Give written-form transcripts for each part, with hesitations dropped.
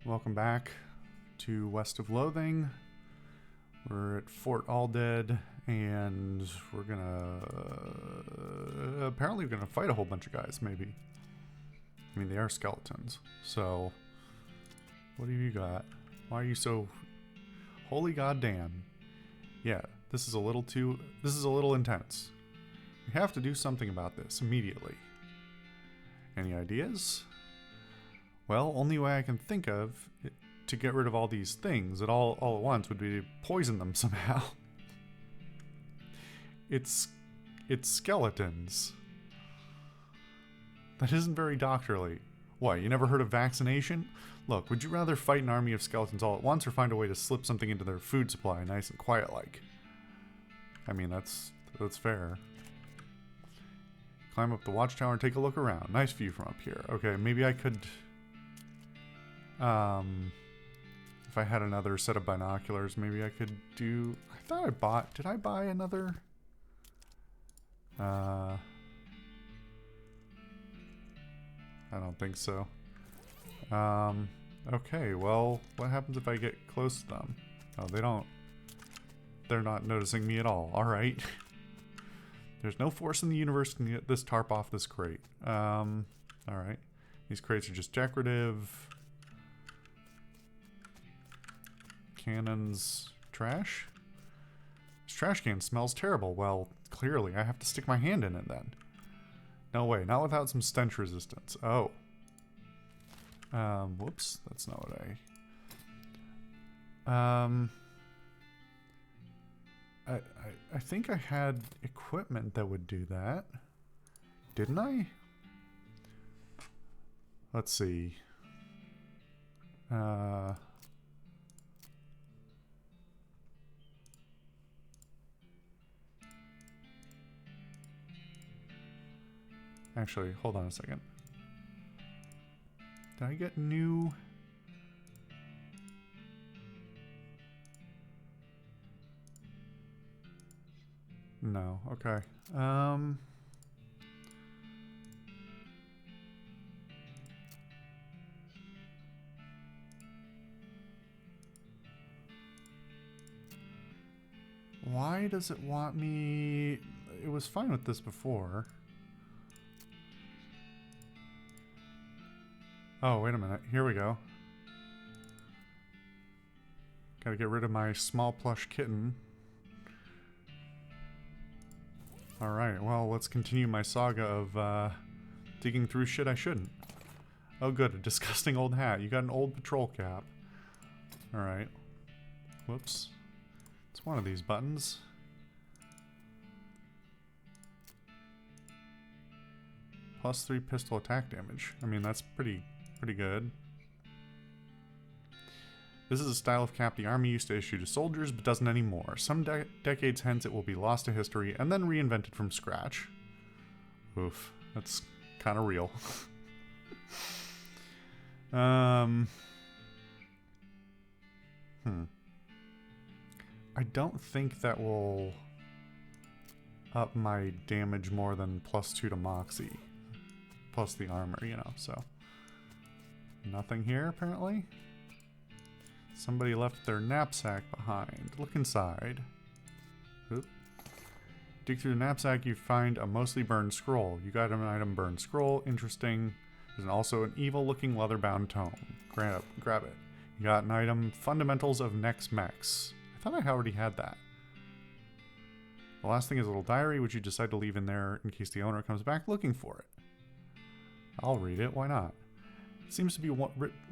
Welcome back to West of Loathing. We're at Fort Alldead, and we're gonna... apparently we're gonna fight a whole bunch of guys, maybe. I mean, they are skeletons, so... What have you got? Why are you so... Holy goddamn. Yeah, this is a little intense. We have to do something about this immediately. Any ideas? Well, only way I can think of to get rid of all these things at all at once would be to poison them somehow. It's skeletons. That isn't very doctorly. What, you never heard of vaccination? Look, would you rather fight an army of skeletons all at once or find a way to slip something into their food supply, nice and quiet-like? I mean, that's fair. Climb up the watchtower and take a look around. Nice view from up here. Okay, maybe I could... if I had another set of binoculars, maybe I could do... I thought I bought... Did I buy another? I don't think so. Okay, well, what happens if I get close to them? Oh, they don't... They're not noticing me at all. Alright. There's no force in the universe to get this tarp off this crate. Alright. These crates are just decorative. Cannons. Trash? This trash can smells terrible. Well, clearly I have to stick my hand in it then. No way, not without some stench resistance. Oh. Whoops, that's not what I think I had equipment that would do that. Didn't I? Let's see. Actually, hold on a second. Did I get new... No, okay. Why does it want me... It was fine with this before. Oh, wait a minute. Here we go. Gotta get rid of my small plush kitten. Alright, well, let's continue my saga of digging through shit I shouldn't. Oh good, a disgusting old hat. You got an old patrol cap. Alright. Whoops. It's one of these buttons. +3 pistol attack damage. I mean, that's pretty good. This is a style of cap the army used to issue to soldiers, but doesn't anymore. Some decades hence it will be lost to history and then reinvented from scratch. Oof, that's kind of real. I don't think that will up my damage more than +2 to Moxie. Plus the armor, you know, so. Nothing here, apparently. Somebody left their knapsack behind. Look inside. Oop. Dig through the knapsack, you find a mostly burned scroll. You got an item burned scroll. Interesting. There's also an evil-looking leather-bound tome. Grab it. You got an item, Fundamentals of Nex Mex. I thought I already had that. The last thing is a little diary, which you decide to leave in there in case the owner comes back looking for it. I'll read it, why not? It seems to be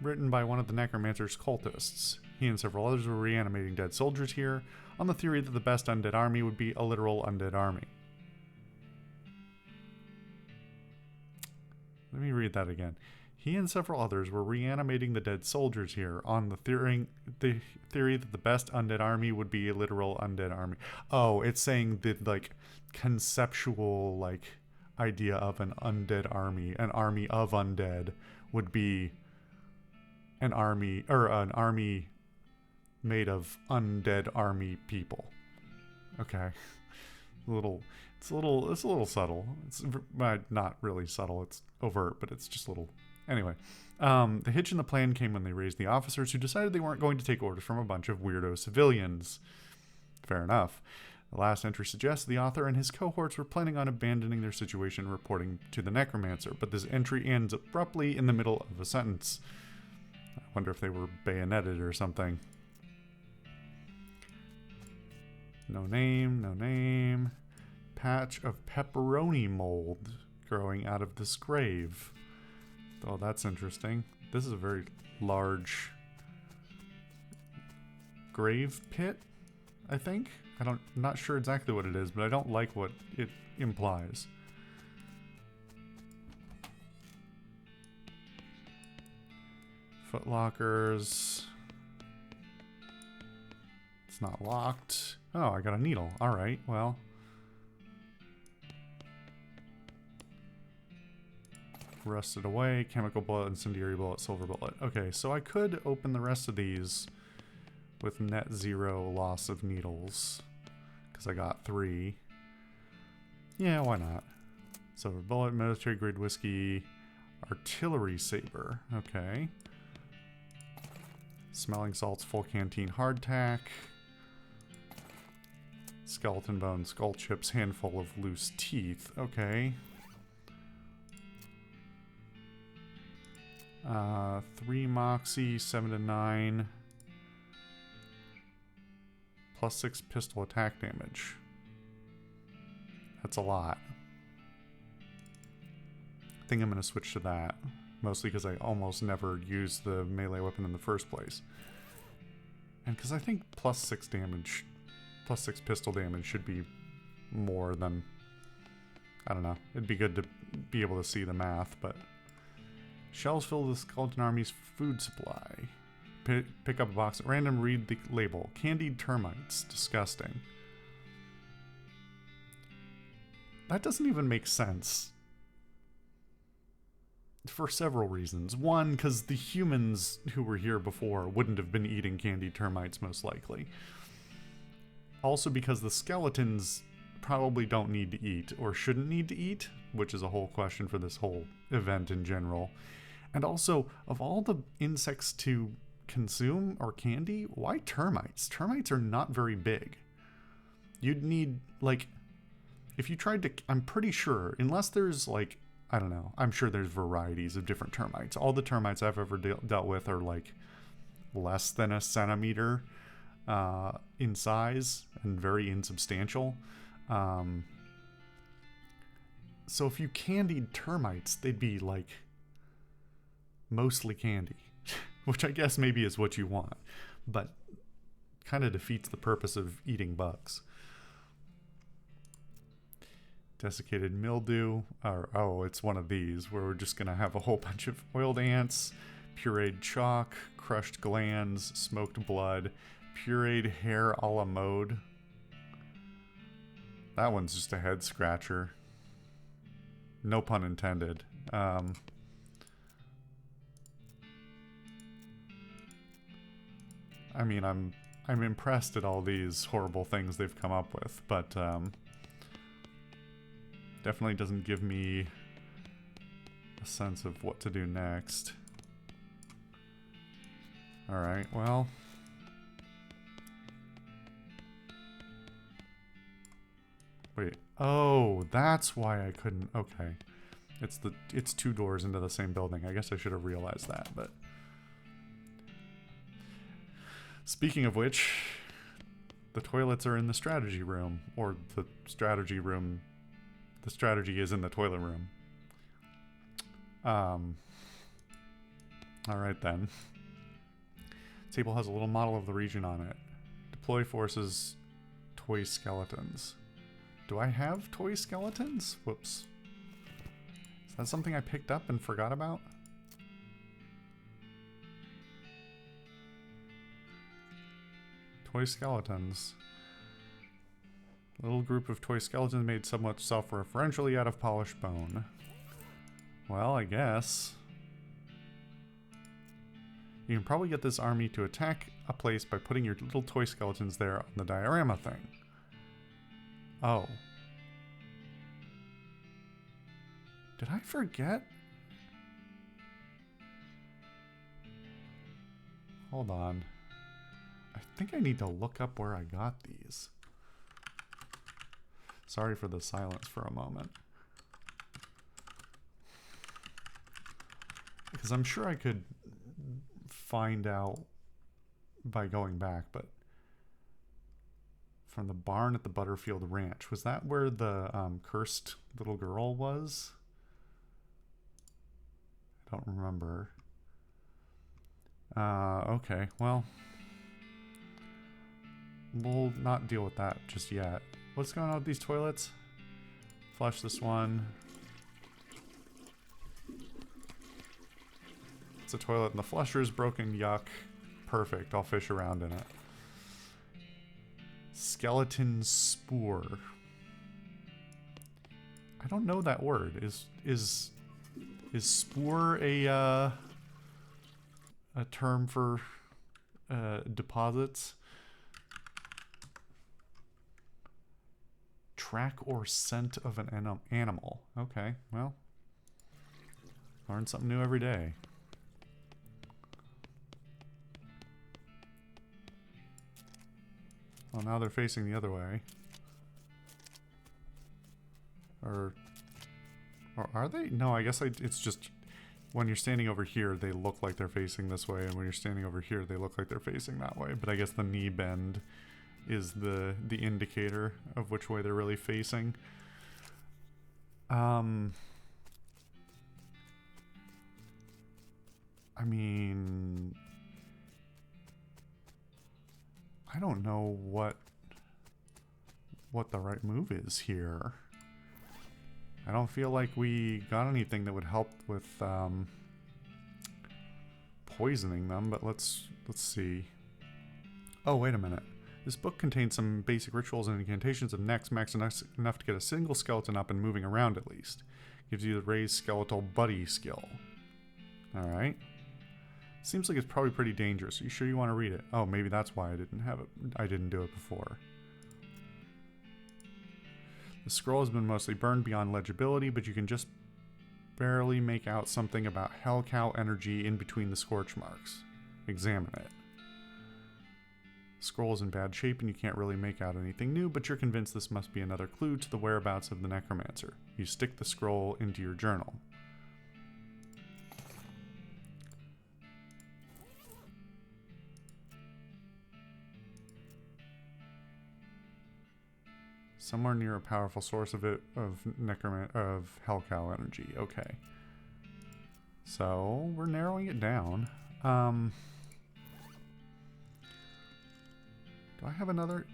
written by one of the Necromancer's cultists. He and several others were reanimating dead soldiers here, on the theory that the best undead army would be a literal undead army. Let me read that again. He and several others were reanimating the dead soldiers here, on the theory that the best undead army would be a literal undead army. Oh, it's saying that, like, conceptual, like, idea of an undead army, an army of undead, would be an army made of undead army people. Okay. It's a little subtle. It's not really subtle. It's overt, but it's just a little Anyway, the hitch in the plan came when they raised the officers who decided they weren't going to take orders from a bunch of weirdo civilians. Fair enough. The last entry suggests the author and his cohorts were planning on abandoning their situation, reporting to the necromancer, but this entry ends abruptly in the middle of a sentence. I wonder if they were bayoneted or something. No name, no name. Patch of pepperoni mold growing out of this grave. Oh, that's interesting. This is a very large grave pit, I think. I'm not sure exactly what it is, but I don't like what it implies. Footlockers. It's not locked. Oh, I got a needle. Alright, well. Rusted away. Chemical bullet, incendiary bullet, silver bullet. Okay, so I could open the rest of these with net 0 loss of needles. Because I got 3. Yeah, why not? Silver bullet, military grade whiskey, artillery saber. Okay. Smelling salts, full canteen hardtack. Skeleton bone, skull chips, handful of loose teeth. Okay. 3 moxie, 7 to 9. Plus 6 pistol attack damage. That's a lot. I think I'm going to switch to that. Mostly because I almost never use the melee weapon in the first place. And because I think plus 6 damage, plus 6 pistol damage should be more than... I don't know. It'd be good to be able to see the math, but... Shells fill the skeleton army's food supply. Pick up a box at random, read the label. Candied termites. Disgusting. That doesn't even make sense. For several reasons. One, because the humans who were here before wouldn't have been eating candied termites, most likely. Also because the skeletons probably don't need to eat, or shouldn't need to eat, which is a whole question for this whole event in general. And also, of all the insects to consume or candy, why termites? Termites are not very big. You'd need, like, if you tried to, I'm pretty sure, unless there's, like, I don't know, I'm sure there's varieties of different termites. All the termites I've ever dealt with are, like, less than a centimeter in size and very insubstantial. So if you candied termites, they'd be, like, mostly candy. Which I guess maybe is what you want, but kind of defeats the purpose of eating bugs. Desiccated mildew, or oh, it's one of these where we're just gonna have a whole bunch of oiled ants, pureed chalk, crushed glands, smoked blood, pureed hair a la mode. That one's just a head scratcher. No pun intended. I mean, I'm impressed at all these horrible things they've come up with, but definitely doesn't give me a sense of what to do next. Alright, well. Wait, oh, that's why I couldn't, okay. It's 2 doors into the same building. I guess I should have realized that, but... Speaking of which, the toilets are in the strategy room, or the strategy room, the strategy is in the toilet room. Alright then. Table has a little model of the region on it. Deploy forces, toy skeletons. Do I have toy skeletons? Whoops. Is that something I picked up and forgot about? Toy skeletons. A little group of toy skeletons made somewhat self-referentially out of polished bone. Well, I guess. You can probably get this army to attack a place by putting your little toy skeletons there on the diorama thing. Oh. Did I forget? Hold on. I think I need to look up where I got these. Sorry for the silence for a moment. Because I'm sure I could find out by going back, but from the barn at the Butterfield Ranch, was that where the cursed little girl was? I don't remember. Okay, well, we'll not deal with that just yet. What's going on with these toilets? Flush this one. It's a toilet and the flusher is broken. Yuck. Perfect. I'll fish around in it. Skeleton spore. I don't know that word. Is spore a term for deposits? Track or scent of an animal. Okay, well, learn something new every day. Well, now they're facing the other way. Or are they? No, I guess it's just when you're standing over here, they look like they're facing this way, and when you're standing over here, they look like they're facing that way. But I guess the knee bend is the indicator of which way they're really facing. I mean, I don't know what the right move is here. I don't feel like we got anything that would help with poisoning them, but let's see. Oh, wait a minute. This book contains some basic rituals and incantations of necks max enough to get a single skeleton up and moving around at least. Gives you the raised skeletal buddy skill. Alright. Seems like it's probably pretty dangerous. Are you sure you want to read it? Oh, maybe that's why I didn't do it before. The scroll has been mostly burned beyond legibility, but you can just barely make out something about hell cow energy in between the scorch marks. Examine it. The scroll is in bad shape and you can't really make out anything new, but you're convinced this must be another clue to the whereabouts of the necromancer. You stick the scroll into your journal. Somewhere near a powerful source of hell cow energy. Okay. So we're narrowing it down. Do I have another?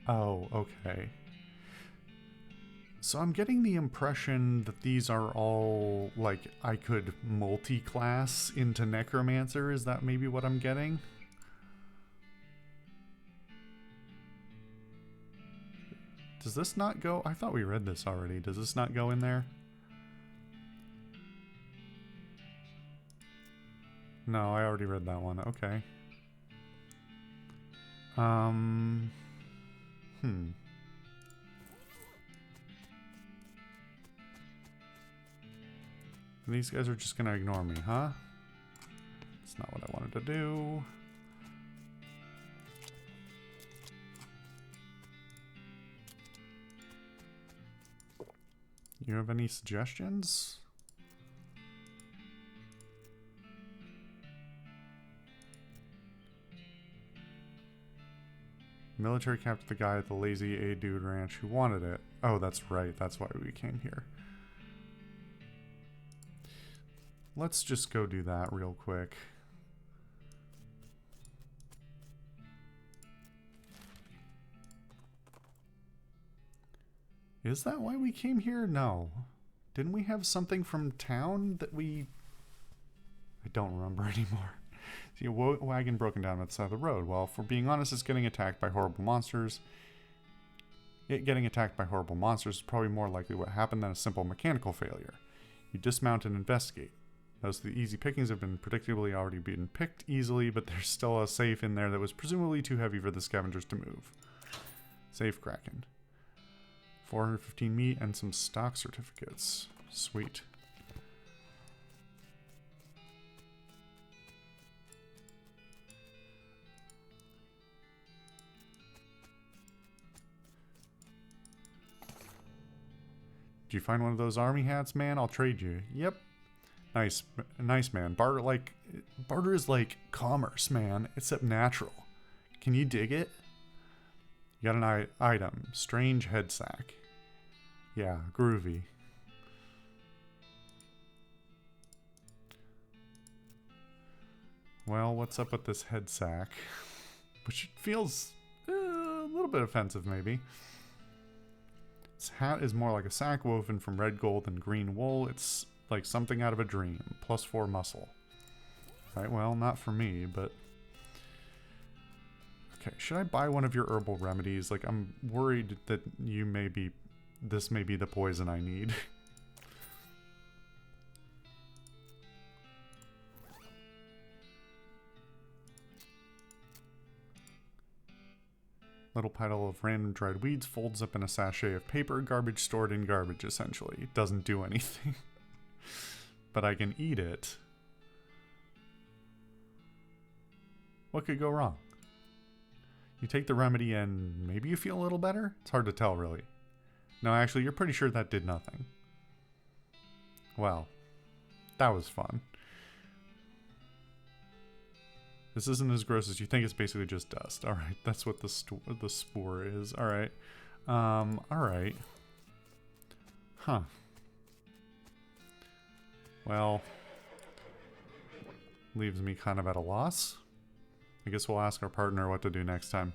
Oh, okay. So I'm getting the impression that these are all, like, I could multi-class into Necromancer. Is that maybe what I'm getting? Does this not go? I thought we read this already. Does this not go in there? No, I already read that one. Okay. These guys are just gonna ignore me, huh? That's not what I wanted to do. You have any suggestions? Military captured the guy at the Lazy A Dude Ranch who wanted it. Oh, that's right. That's why we came here. Let's just go do that real quick. Is that why we came here? No. Didn't we have something from town that we... I don't remember anymore. See a wagon broken down at the side of the road. Well, if we're being honest, it's getting attacked by horrible monsters. It getting attacked by horrible monsters is probably more likely what happened than a simple mechanical failure. You dismount and investigate. Most of the easy pickings have been predictably already been picked easily, but there's still a safe in there that was presumably too heavy for the scavengers to move. Safe Kraken. 415 meat and some stock certificates. Sweet. you find one of those army hats, man? I'll trade you. Yep. Nice, nice, man. Barter is like commerce, man, except natural. Can you dig it? You got an item. Strange head sack. Yeah, groovy. Well, what's up with this head sack? Which feels a little bit offensive, maybe. This hat is more like a sack woven from red gold and green wool. It's like something out of a dream. +4 muscle. Alright, well, not for me, but... Okay, should I buy one of your herbal remedies? Like, I'm worried that this may be the poison I need. Little pile of random dried weeds folds up in a sachet of paper. Garbage stored in garbage, essentially. It doesn't do anything. But I can eat it. What could go wrong? You take the remedy and maybe you feel a little better? It's hard to tell, really. No, actually, you're pretty sure that did nothing. Well, that was fun. This isn't as gross as you think. It's basically just dust. Alright, that's what the spore is. Alright. Alright. Huh. Well, leaves me kind of at a loss. I guess we'll ask our partner what to do next time.